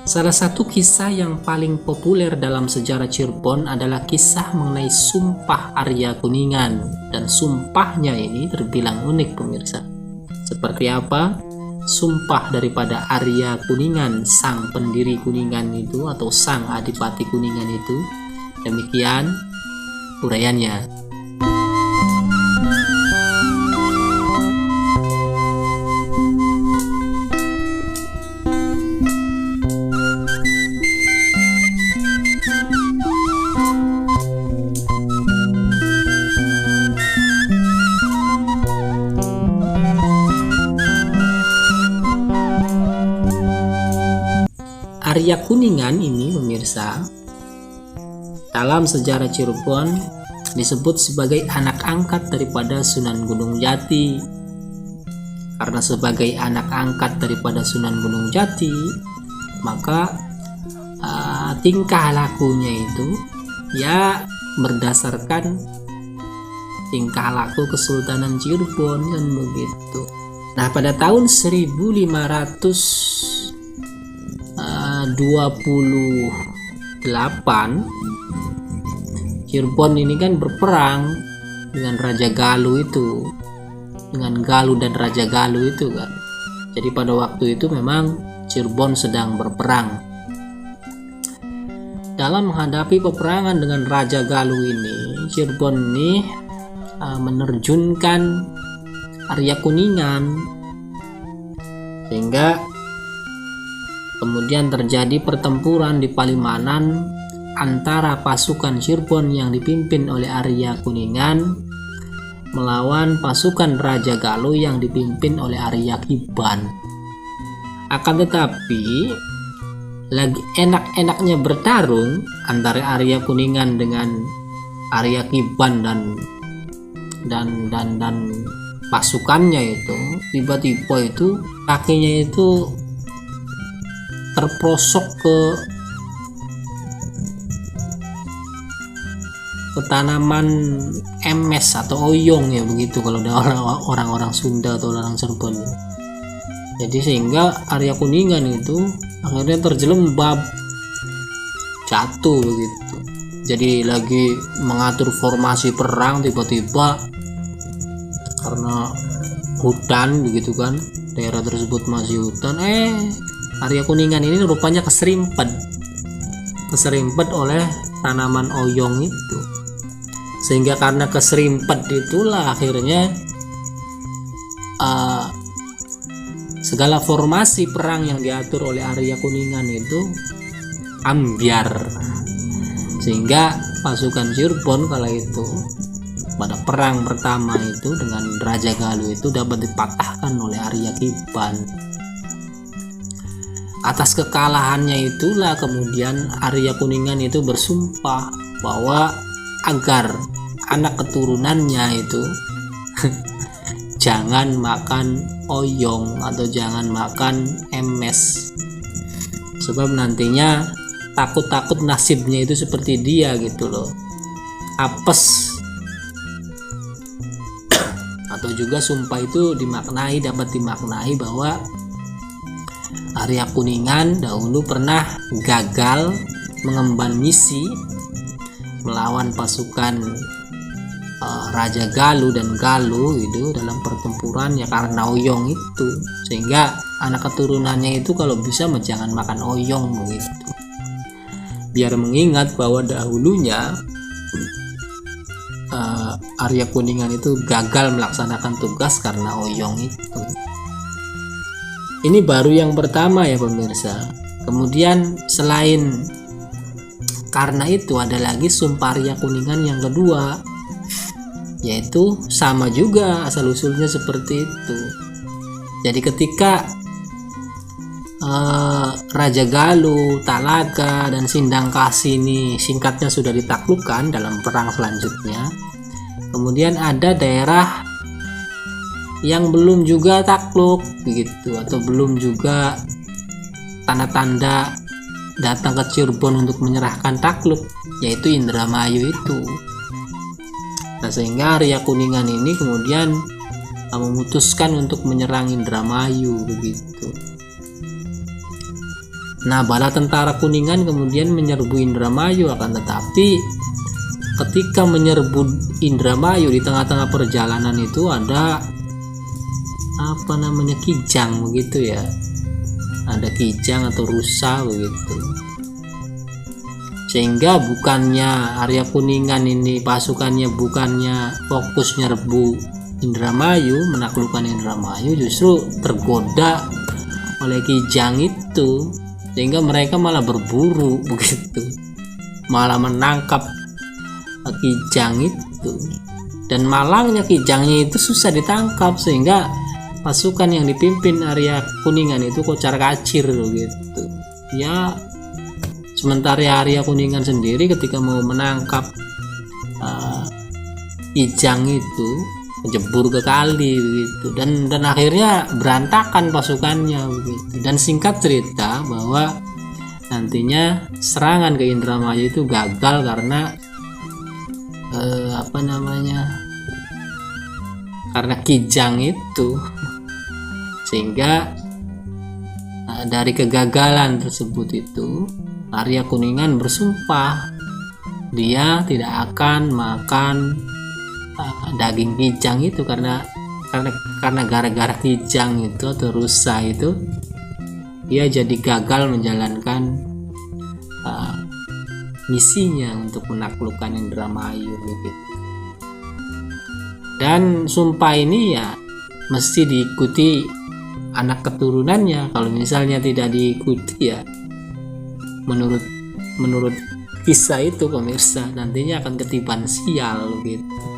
Salah satu kisah yang paling populer dalam sejarah Cirebon adalah kisah mengenai Sumpah Arya Kuningan, dan sumpahnya ini terbilang unik pemirsa. Seperti apa sumpah daripada Arya Kuningan, sang pendiri Kuningan itu atau sang Adipati Kuningan itu? Demikian uraiannya. Arya Kuningan ini pemirsa, dalam sejarah Cirebon disebut sebagai anak angkat daripada Sunan Gunung Jati. Karena sebagai anak angkat daripada Sunan Gunung Jati, maka tingkah lakunya itu ya berdasarkan tingkah laku Kesultanan Cirebon, kan begitu. Nah, pada tahun 1528 Cirebon ini kan berperang dengan Raja Galuh itu, dengan Galuh dan Raja Galuh itu kan. Jadi pada waktu itu memang Cirebon sedang berperang. Dalam menghadapi peperangan dengan Raja Galuh ini, Cirebon ini menerjunkan Arya Kuningan, sehingga kemudian terjadi pertempuran di Palimanan antara pasukan Cirebon yang dipimpin oleh Arya Kuningan melawan pasukan Raja Galuh yang dipimpin oleh Arya Kiban. Akan tetapi lagi enak-enaknya bertarung antara Arya Kuningan dengan Arya Kiban dan pasukannya itu, tiba-tiba itu kakinya itu terprosok ke tanaman emes atau oyong ya begitu kalau ada orang-orang Sunda atau orang Cirebon. Jadi sehingga Arya Kuningan itu akhirnya terjelembab, jatuh begitu. Jadi lagi mengatur formasi perang, tiba-tiba karena hutan begitu kan, daerah tersebut masih hutan, Arya Kuningan ini rupanya keserimpet oleh tanaman oyong itu. Sehingga karena keserimpet itulah akhirnya segala formasi perang yang diatur oleh Arya Kuningan itu ambyar. Sehingga pasukan Cirebon kala itu pada perang pertama itu dengan Raja Galuh itu dapat dipatahkan oleh Arya Kiban. Atas kekalahannya itulah kemudian Arya Kuningan itu bersumpah bahwa agar anak keturunannya itu jangan makan oyong atau jangan makan emes, sebab nantinya takut-takut nasibnya itu seperti dia gitu loh, apes. Atau juga sumpah itu dapat dimaknai bahwa Arya Kuningan dahulu pernah gagal mengemban misi melawan pasukan Raja Galuh dan Galuh itu dalam pertempuran ya karena oyong itu, sehingga anak keturunannya itu kalau bisa jangan makan oyong begitu, biar mengingat bahwa dahulunya Arya Kuningan itu gagal melaksanakan tugas karena oyong itu. Ini baru yang pertama ya pemirsa. Kemudian selain karena itu ada lagi sumpah Arya Kuningan yang kedua, yaitu sama juga asal usulnya seperti itu. Jadi ketika Raja Galuh, Talaga dan Sindangkasih ini singkatnya sudah ditaklukkan dalam perang selanjutnya, kemudian ada daerah yang belum juga takluk begitu, atau belum juga tanda-tanda datang ke Cirebon untuk menyerahkan takluk, yaitu Indramayu itu. Nah, sehingga Arya Kuningan ini kemudian memutuskan untuk menyerang Indramayu begitu. Nah, bala tentara Kuningan kemudian menyerbu Indramayu, akan tetapi ketika menyerbu Indramayu di tengah-tengah perjalanan itu ada kijang begitu ya. Ada kijang atau rusa begitu. Sehingga bukannya Arya Kuningan ini pasukannya bukannya fokus nyerbu Indramayu, menaklukkan Indramayu, justru tergoda oleh kijang itu, sehingga mereka malah berburu begitu, malah menangkap kijang itu. Dan malangnya kijangnya itu susah ditangkap, sehingga pasukan yang dipimpin Arya Kuningan itu kocar-kacir gitu ya. Sementara Arya Kuningan sendiri ketika mau menangkap kijang itu menjebur ke kali begitu, dan akhirnya berantakan pasukannya begitu. Dan singkat cerita bahwa nantinya serangan ke Indramayu itu gagal karena karena kijang itu, sehingga dari kegagalan tersebut itu Arya Kuningan bersumpah dia tidak akan makan daging kijang itu karena gara-gara kijang itu atau rusa itu dia jadi gagal menjalankan misinya untuk menaklukkan Indramayu gitu. Dan sumpah ini ya mesti diikuti anak keturunannya. Kalau misalnya tidak diikuti ya menurut kisah itu pemirsa nantinya akan ketiban sial gitu.